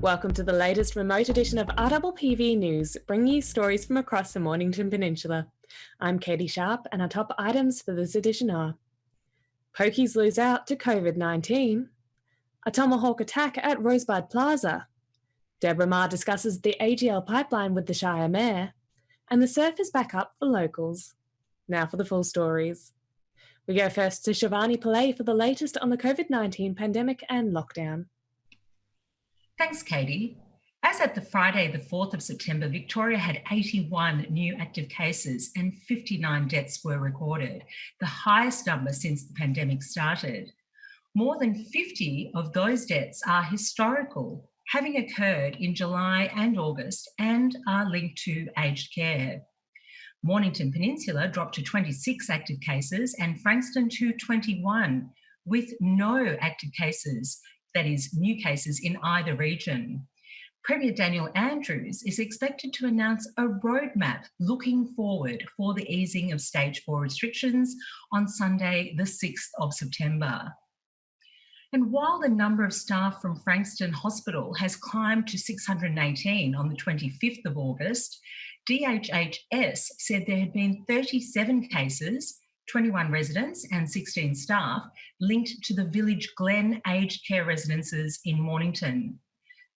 Welcome to the latest remote edition of RPPV News, bringing you stories from across the Mornington Peninsula. I'm Catie Sharp, and our top items for this edition are: Pokies lose out to COVID-19, a tomahawk attack at Rosebud Plaza, Deborah Maher discusses the AGL pipeline with the Shire Mayor, and the surf is back up for locals. Now for the full stories. We go first to Shivani Pillay for the latest on the COVID-19 pandemic and lockdown. Thanks, Katie. As at the Friday, the 4th of September, Victoria had 81 new active cases and 59 deaths were recorded, the highest number since the pandemic started. More than 50 of those deaths are historical, having occurred in July and August and are linked to aged care. Mornington Peninsula dropped to 26 active cases and Frankston to 21, with no active cases, that is, new cases in either region. Premier Daniel Andrews is expected to announce a roadmap looking forward for the easing of stage 4 restrictions on Sunday, the 6th of September. And while the number of staff from Frankston Hospital has climbed to 618 on the 25th of August, DHHS said there had been 37 cases, 21 residents and 16 staff linked to the Village Glen aged care residences in Mornington.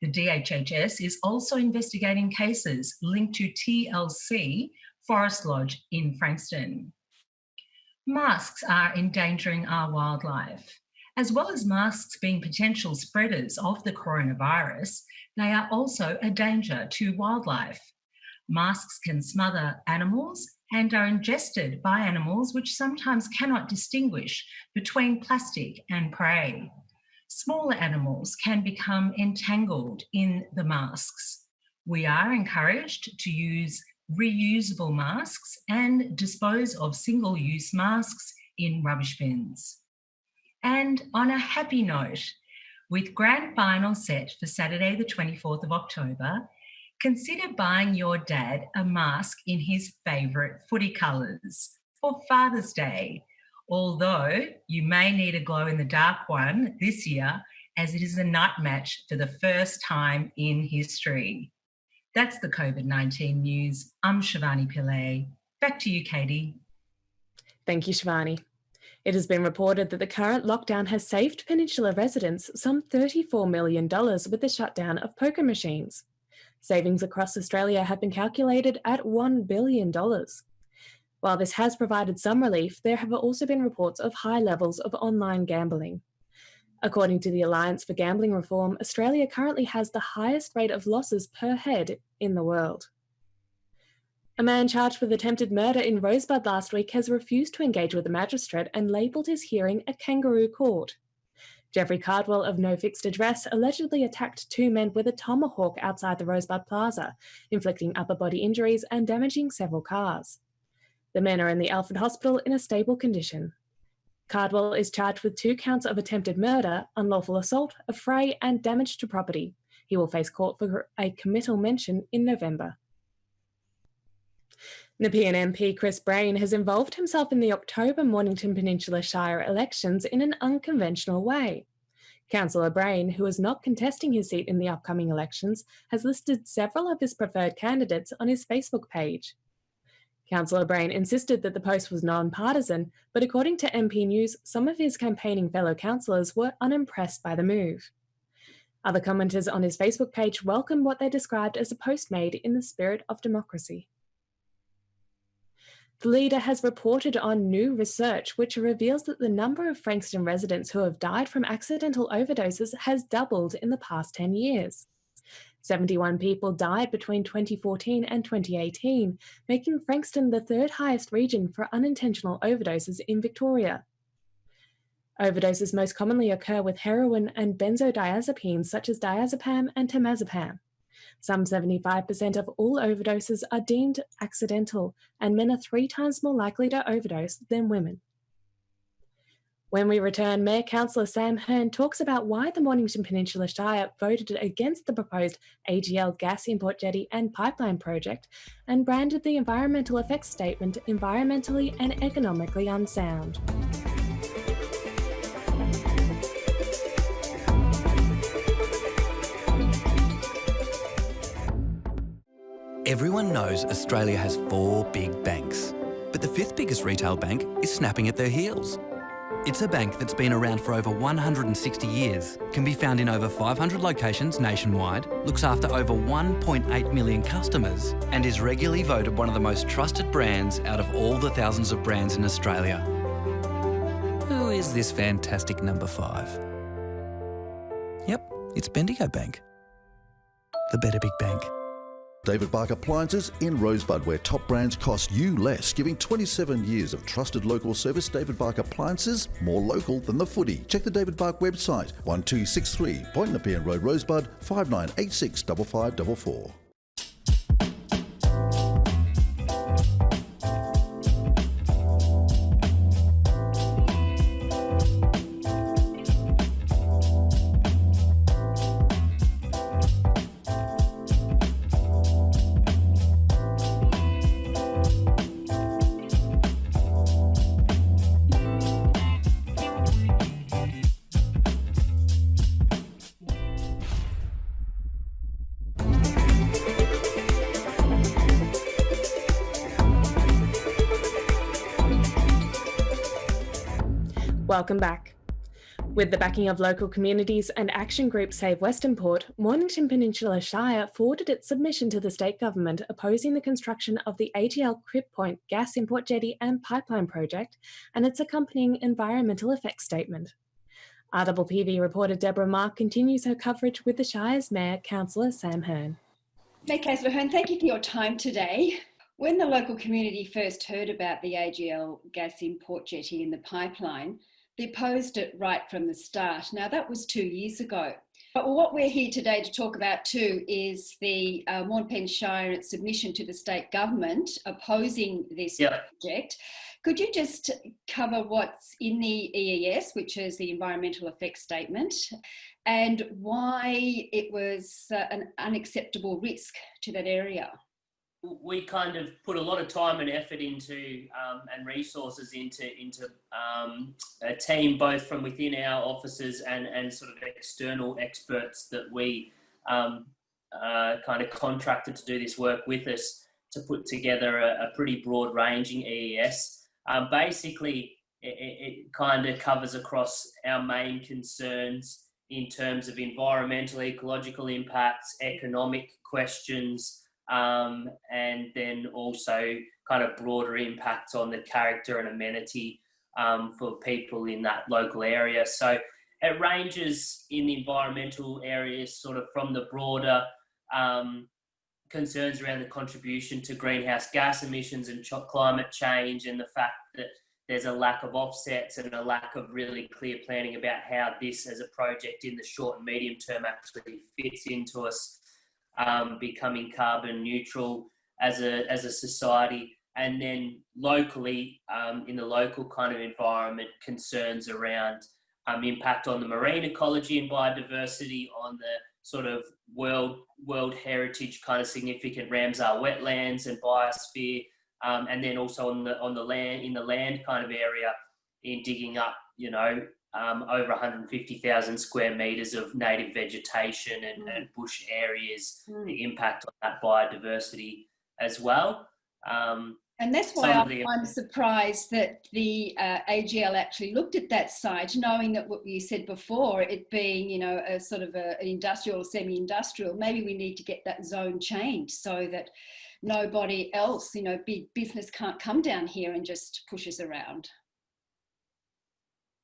The DHHS is also investigating cases linked to TLC Forest Lodge in Frankston. Masks are endangering our wildlife. As well as masks being potential spreaders of the coronavirus, they are also a danger to wildlife. Masks can smother animals and are ingested by animals which sometimes cannot distinguish between plastic and prey. Smaller animals can become entangled in the masks. We are encouraged to use reusable masks and dispose of single-use masks in rubbish bins. And on a happy note, with grand final set for Saturday the 24th of October, consider buying your dad a mask in his favourite footy colours for Father's Day, although you may need a glow-in-the-dark one this year as it is a night match for the first time in history. That's the COVID-19 news. I'm Shivani Pillay. Back to you, Katie. Thank you, Shivani. It has been reported that the current lockdown has saved Peninsula residents some $34 million with the shutdown of poker machines. Savings across Australia have been calculated at $1 billion. While this has provided some relief, there have also been reports of high levels of online gambling. According to the Alliance for Gambling Reform, Australia currently has the highest rate of losses per head in the world. A man charged with attempted murder in Rosebud last week has refused to engage with the magistrate and labelled his hearing a kangaroo court. Jeffrey Cardwell of No Fixed Address allegedly attacked two men with a tomahawk outside the Rosebud Plaza, inflicting upper body injuries and damaging several cars. The men are in the Alfred Hospital in a stable condition. Cardwell is charged with 2 counts of attempted murder, unlawful assault, affray and damage to property. He will face court for a committal mention in November. Nepean MP Chris Brain has involved himself in the October Mornington Peninsula Shire elections in an unconventional way. Councillor Brain, who is not contesting his seat in the upcoming elections, has listed several of his preferred candidates on his Facebook page. Councillor Brain insisted that the post was non-partisan, but according to MP News, some of his campaigning fellow councillors were unimpressed by the move. Other commenters on his Facebook page welcomed what they described as a post made in the spirit of democracy. The Leader has reported on new research which reveals that the number of Frankston residents who have died from accidental overdoses has doubled in the past 10 years. 71 people died between 2014 and 2018, making Frankston the 3rd highest region for unintentional overdoses in Victoria. Overdoses most commonly occur with heroin and benzodiazepines such as diazepam and temazepam. Some 75% of all overdoses are deemed accidental, and men are 3 times more likely to overdose than women. When we return, Mayor Councillor Sam Hearn talks about why the Mornington Peninsula Shire voted against the proposed AGL gas import jetty and pipeline project and branded the environmental effects statement environmentally and economically unsound. Everyone knows Australia has 4 big banks, but the 5th biggest retail bank is snapping at their heels. It's a bank that's been around for over 160 years, can be found in over 500 locations nationwide, looks after over 1.8 million customers, and is regularly voted one of the most trusted brands out of all the thousands of brands in Australia. Who is this fantastic number 5? Yep, it's Bendigo Bank. The better big bank. David Bark Appliances in Rosebud, where top brands cost you less. Giving 27 years of trusted local service, David Bark Appliances, more local than the footy. Check the David Bark website, 1263 Point Nepean Road, Rosebud, 5986 5544. Welcome back. With the backing of local communities and action group Save Western Port, Mornington Peninsula Shire forwarded its submission to the state government opposing the construction of the AGL Crib Point gas import jetty and pipeline project and its accompanying environmental effects statement. RPPV reporter Deborah Mark continues her coverage with the Shire's Mayor, Councillor Sam Hearn. Mayor Councillor Hearn, thank you for your time today. When the local community first heard about the AGL gas import jetty and the pipeline, they opposed it right from the start. Now, that was 2 years ago. But what we're here today to talk about too is the Mornington Shire and its submission to the state government opposing this project. Could you just cover what's in the EES, which is the Environmental Effects Statement, and why it was an unacceptable risk to that area? We kind of put a lot of time and effort into and resources into a team both from within our offices and sort of external experts that we kind of contracted to do this work with us to put together a pretty broad ranging EES. Basically, it kind of covers across our main concerns in terms of environmental, ecological impacts, economic questions, and then also kind of broader impacts on the character and amenity for people in that local area. So it ranges in the environmental areas sort of from the broader concerns around the contribution to greenhouse gas emissions and climate change, and the fact that there's a lack of offsets and a lack of really clear planning about how this as a project in the short and medium term actually fits into us becoming carbon neutral as a society. And then locally, in the local kind of environment, concerns around impact on the marine ecology and biodiversity, on the sort of world heritage kind of significant Ramsar wetlands and biosphere, and then also on the land, in the land kind of area, in digging up, over 150,000 square metres of native vegetation and bush areas, the impact on that biodiversity as well. And that's why I'm surprised that the AGL actually looked at that site, knowing that what you said before, it being, a sort of an industrial or semi-industrial, maybe we need to get that zone changed so that nobody else, big business can't come down here and just push us around.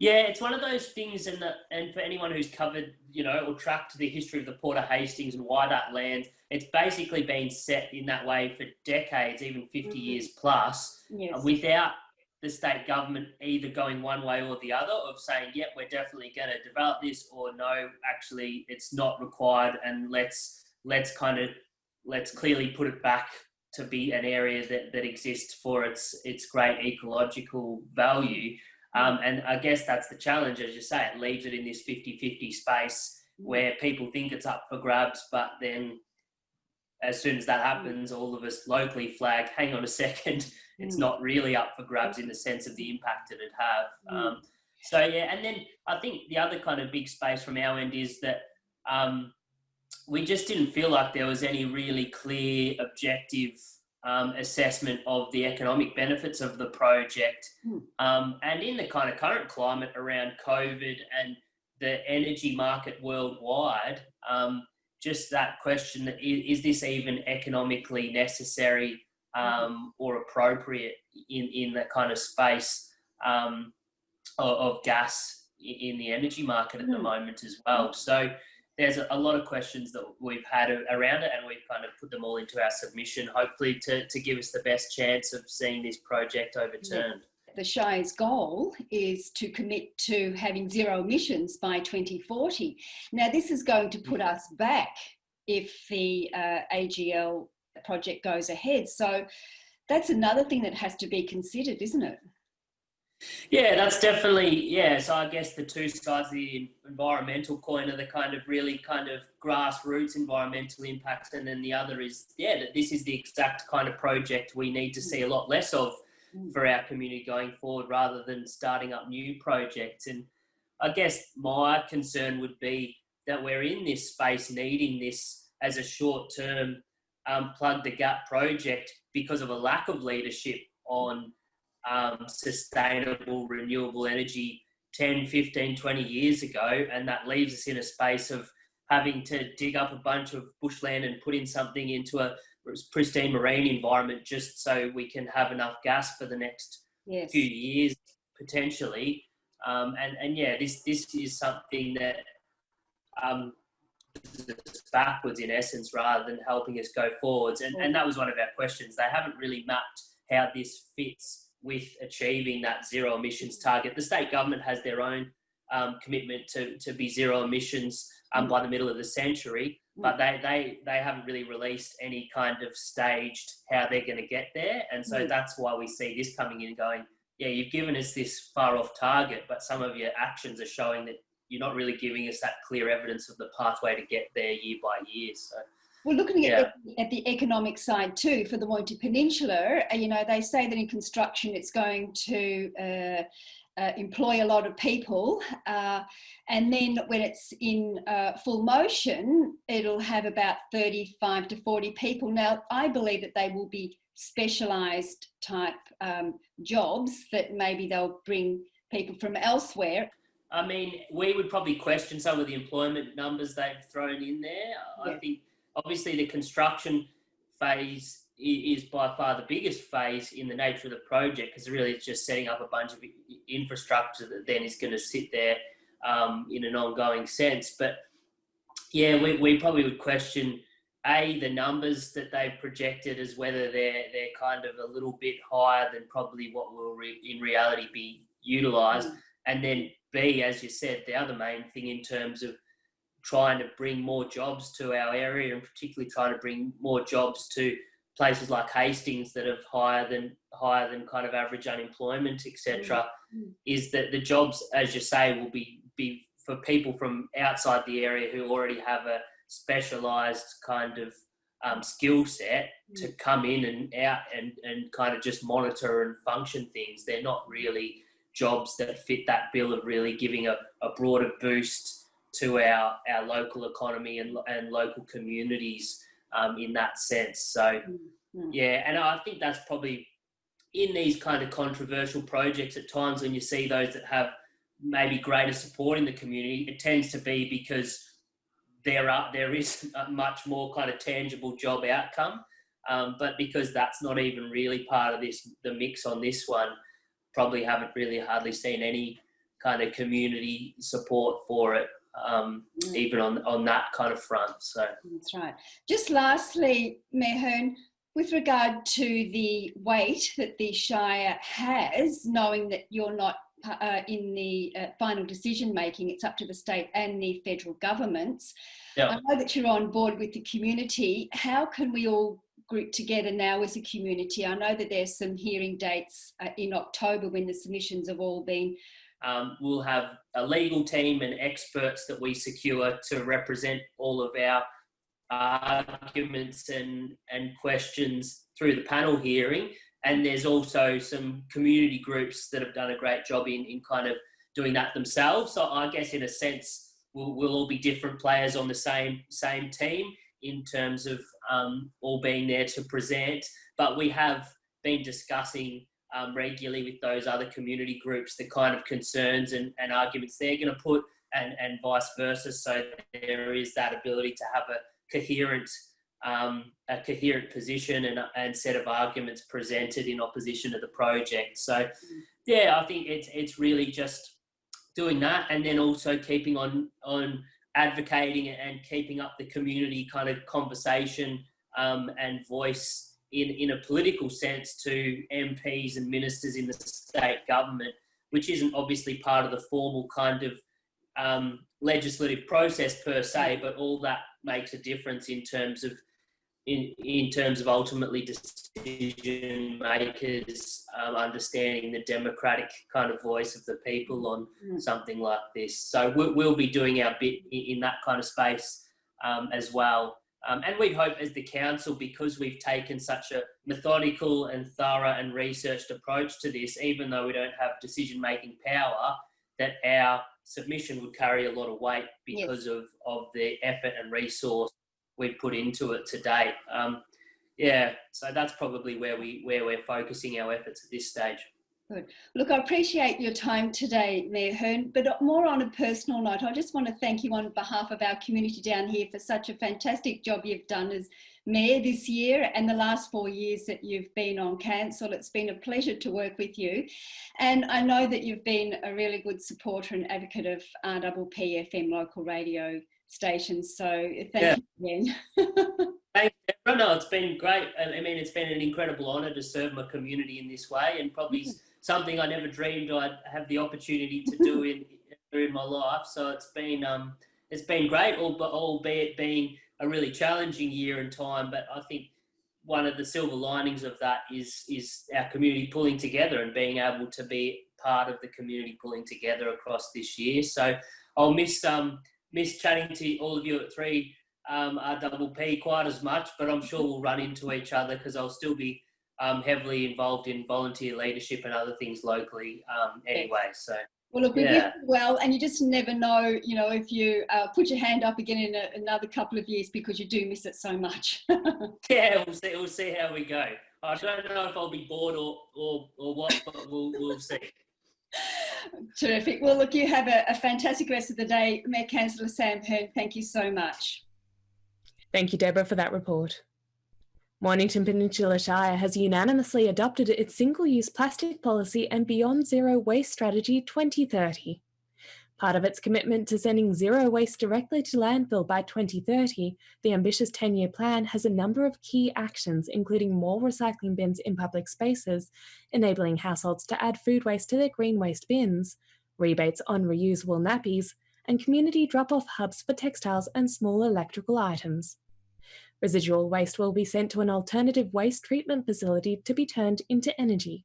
Yeah, it's one of those things, and for anyone who's covered, or tracked the history of the Port of Hastings and why that land, it's basically been set in that way for decades, even 50 years plus, without the state government either going one way or the other of saying, yep, we're definitely going to develop this, or no, actually it's not required, and let's clearly put it back to be an area that exists for its great ecological value. And I guess that's the challenge, as you say, it leaves it in this 50-50 space where people think it's up for grabs, but then as soon as that happens, all of us locally flag, hang on a second, it's not really up for grabs in the sense of the impact that it'd have. And then I think the other kind of big space from our end is that we just didn't feel like there was any really clear, objective assessment of the economic benefits of the project. And in the kind of current climate around COVID and the energy market worldwide, just that question, that is this even economically necessary or appropriate in that kind of space of gas in the energy market at the moment as well. So there's a lot of questions that we've had around it, and we've kind of put them all into our submission, hopefully to give us the best chance of seeing this project overturned. The Shire's goal is to commit to having zero emissions by 2040. Now, this is going to put us back if the AGL project goes ahead. So that's another thing that has to be considered, isn't it? Yeah, that's definitely, so I guess the two sides of the environmental coin are the kind of really kind of grassroots environmental impacts, and then the other is, that this is the exact kind of project we need to see a lot less of for our community going forward, rather than starting up new projects. And I guess my concern would be that we're in this space needing this as a short-term plug the gap project because of a lack of leadership on sustainable renewable energy 10, 15, 20 years ago. And that leaves us in a space of having to dig up a bunch of bushland and put in something into a pristine marine environment just so we can have enough gas for the next few years, potentially. This is something that is backwards in essence rather than helping us go forwards. And that was one of our questions. They haven't really mapped how this fits with achieving that zero emissions target. The state government has their own commitment to be zero emissions by the middle of the century, but they haven't really released any kind of staged how they're going to get there. And so that's why we see this coming in and going, you've given us this far off target, but some of your actions are showing that you're not really giving us that clear evidence of the pathway to get there year by year. So, well, looking at the economic side too, for the Mornington Peninsula, they say that in construction it's going to employ a lot of people, and then when it's in full motion, it'll have about 35 to 40 people. Now, I believe that they will be specialised type jobs, that maybe they'll bring people from elsewhere. I mean, we would probably question some of the employment numbers they've thrown in there. I think obviously the construction phase is by far the biggest phase in the nature of the project, because really it's just setting up a bunch of infrastructure that then is going to sit there in an ongoing sense. But we probably would question the numbers that they've projected as whether they're kind of a little bit higher than probably what will in reality be utilised. And then B, as you said, the other main thing in terms of trying to bring more jobs to our area, and particularly trying to bring more jobs to places like Hastings that have higher than kind of average unemployment, etc., is that the jobs, as you say, will be for people from outside the area who already have a specialised kind of skill set to come in and out and kind of just monitor and function things. They're not really jobs that fit that bill of really giving a broader boost to our local economy and local communities in that sense. So, and I think that's probably in these kind of controversial projects at times when you see those that have maybe greater support in the community, it tends to be because there is a much more kind of tangible job outcome. But because that's not even really part of the mix on this one, probably haven't really hardly seen any kind of community support for it, even on that kind of front. So that's right. Just lastly, Mayor Hearn, with regard to the weight that the Shire has, knowing that you're not in the final decision making, it's up to the state and the federal governments. I know that you're on board with the community. How can we all group together now as a community? I know that there's some hearing dates in October when the submissions have all been. We'll have a legal team and experts that we secure to represent all of our arguments and questions through the panel hearing. And there's also some community groups that have done a great job in kind of doing that themselves. So I guess in a sense, we'll all be different players on the same team in terms of all being there to present. But we have been discussing regularly with those other community groups the kind of concerns and arguments they're going to put, and vice versa. So there is that ability to have a coherent position and set of arguments presented in opposition to the project. So yeah, I think it's really just doing that, and then also keeping on advocating and keeping up the community kind of conversation and voice in a political sense to MPs and ministers in the state government, which isn't obviously part of the formal kind of legislative process per se, but all that makes a difference in terms of ultimately decision makers understanding the democratic kind of voice of the people on something like this. So we'll be doing our bit in that kind of space as well. And we hope as the council, because we've taken such a methodical and thorough and researched approach to this, even though we don't have decision-making power, that our submission would carry a lot of weight because of the effort and resource we've put into it to date. So that's probably where we're focusing our efforts at this stage. Good. Look, I appreciate your time today, Mayor Hearn, but more on a personal note, I just want to thank you on behalf of our community down here for such a fantastic job you've done as Mayor this year and the last 4 years that you've been on council. It's been a pleasure to work with you. And I know that you've been a really good supporter and advocate of RPPV FM local radio stations. So thank you again. Thanks, Deborah. No, it's been great. I mean, it's been an incredible honour to serve my community in this way, and probably something I never dreamed I'd have the opportunity to do in my life. So it's been great, albeit being a really challenging year and time. But I think one of the silver linings of that is our community pulling together and being able to be part of the community pulling together across this year. So I'll miss chatting to all of you at 3RPP quite as much, but I'm sure we'll run into each other because I'll still be heavily involved in volunteer leadership and other things locally anyway. So well, look, we wish you well, and you just never know, if you put your hand up again in another couple of years, because you do miss it so much. Yeah, we'll see how we go. I don't know if I'll be bored or what, but we'll see. Terrific. Well, look, you have a fantastic rest of the day. Mayor Councillor Sam Hearn, thank you so much. Thank you, Deborah, for that report. Mornington Peninsula Shire has unanimously adopted its single-use plastic policy and Beyond Zero Waste Strategy 2030. Part of its commitment to sending zero waste directly to landfill by 2030, the ambitious 10-year plan has a number of key actions, including more recycling bins in public spaces, enabling households to add food waste to their green waste bins, rebates on reusable nappies, and community drop-off hubs for textiles and small electrical items. Residual waste will be sent to an alternative waste treatment facility to be turned into energy.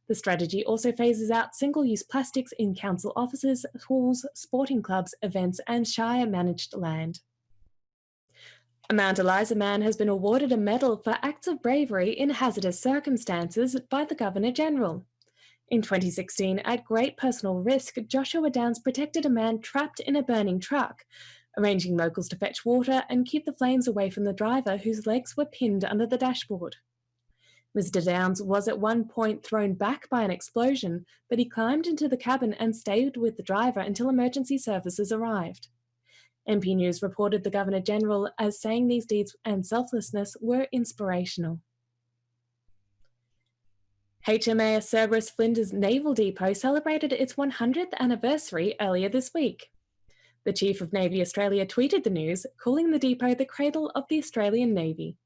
The strategy also phases out single-use plastics in council offices, schools, sporting clubs, events and Shire-managed land. A Mount Eliza man has been awarded a medal for acts of bravery in hazardous circumstances by the Governor-General. In 2016, at great personal risk, Joshua Downs protected a man trapped in a burning truck, arranging locals to fetch water and keep the flames away from the driver whose legs were pinned under the dashboard. Mr. Downs was at one point thrown back by an explosion, but he climbed into the cabin and stayed with the driver until emergency services arrived. MP News reported the Governor-General as saying these deeds and selflessness were inspirational. HMAS Cerberus Flinders Naval Depot celebrated its 100th anniversary earlier this week. The Chief of Navy Australia tweeted the news, calling the depot the cradle of the Australian Navy.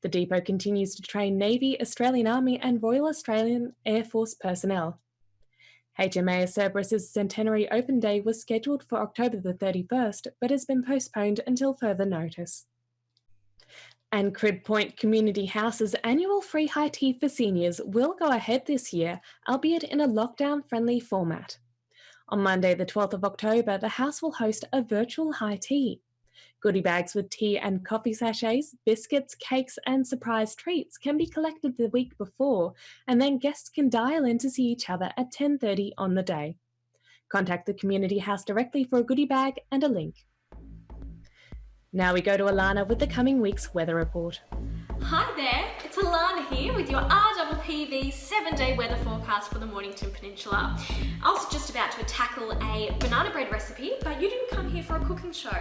The depot continues to train Navy, Australian Army and Royal Australian Air Force personnel. HMAS Cerberus's centenary open day was scheduled for October the 31st, but has been postponed until further notice. And Crib Point Community House's annual free high tea for seniors will go ahead this year, albeit in a lockdown-friendly format. On Monday, the 12th of October, the house will host a virtual high tea. Goodie bags with tea and coffee sachets, biscuits, cakes and surprise treats can be collected the week before, and then guests can dial in to see each other at 10:30 on the day. Contact the community house directly for a goodie bag and a link. Now we go to Alana with the coming week's weather report. Hi there, it's Alana here with your RPPV 7-day weather forecast for the Mornington Peninsula. I was just about to tackle a banana bread recipe, but you didn't come here for a cooking show.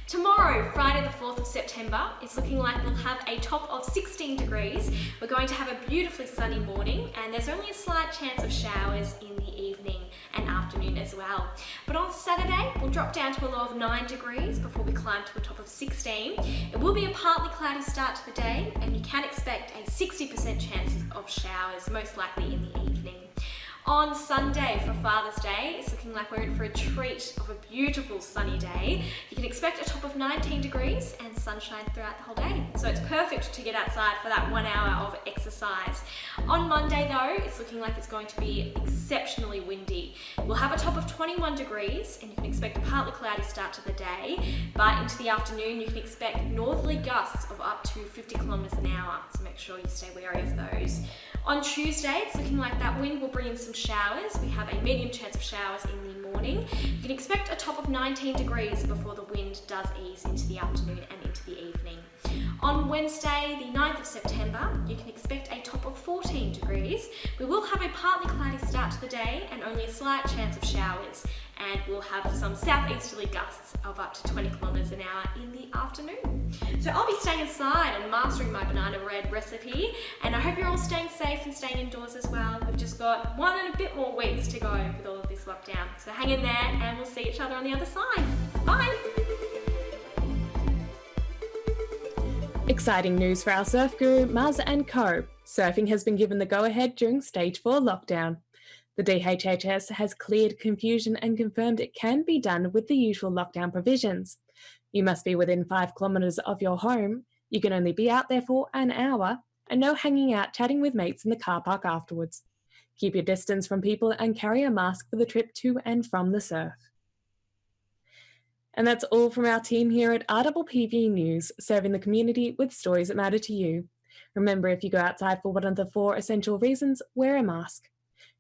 Tomorrow, Friday the 4th of September, it's looking like we'll have a top of 16 degrees. We're going to have a beautifully sunny morning, and there's only a slight chance of showers in the evening and afternoon as well. But on Saturday, we'll drop down to a low of 9 degrees before we climb to a top of 16. It will be a partly cloudy start to the day, and you can expect a 60% chance of showers, most likely in the evening. On Sunday for Father's Day, it's looking like we're in for a treat of a beautiful sunny day. You can expect a top of 19 degrees and sunshine throughout the whole day. So it's perfect to get outside for that 1 hour of exercise. On Monday though, it's looking like it's going to be exceptionally windy. We'll have a top of 21 degrees and you can expect a partly cloudy start to the day, but into the afternoon you can expect northerly gusts of up to 50 kilometres an hour. So make sure you stay wary of those. On Tuesday, it's looking like that wind will bring in some showers. We have a medium chance of showers in the morning. You can expect a top of 19 degrees before the wind does ease into the afternoon and into the evening. On Wednesday, the 9th of September, you can expect a top of 14 degrees. We will have a partly cloudy start to the day and only a slight chance of showers. And we'll have some southeasterly gusts of up to 20 kilometres an hour in the afternoon. So I'll be staying inside and mastering my banana bread recipe, and I hope you're all staying safe and staying indoors as well. We've just got 1 and a bit more weeks to go with all of this lockdown. So hang in there and we'll see each other on the other side. Bye! Exciting news for our surf guru, Maz and Co. Surfing has been given the go-ahead during Stage 4 lockdown. The DHHS has cleared confusion and confirmed it can be done with the usual lockdown provisions. You must be within 5 kilometres of your home, you can only be out there for an hour, and no hanging out chatting with mates in the car park afterwards. Keep your distance from people and carry a mask for the trip to and from the surf. And that's all from our team here at RPPV News, serving the community with stories that matter to you. Remember, if you go outside for one of the 4 essential reasons, wear a mask.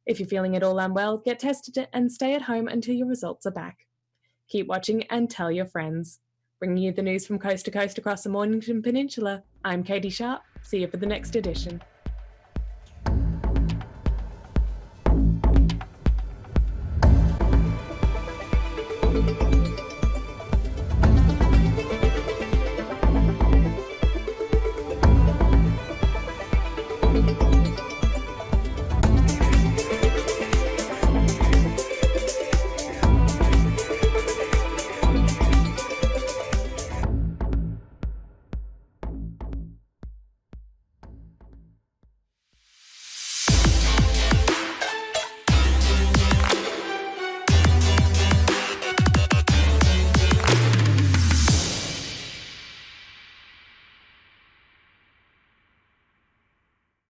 If you're feeling at all unwell, get tested and stay at home until your results are back. Keep watching and tell your friends. Bringing you the news from coast to coast across the Mornington Peninsula, I'm Catie Sharp. See you for the next edition.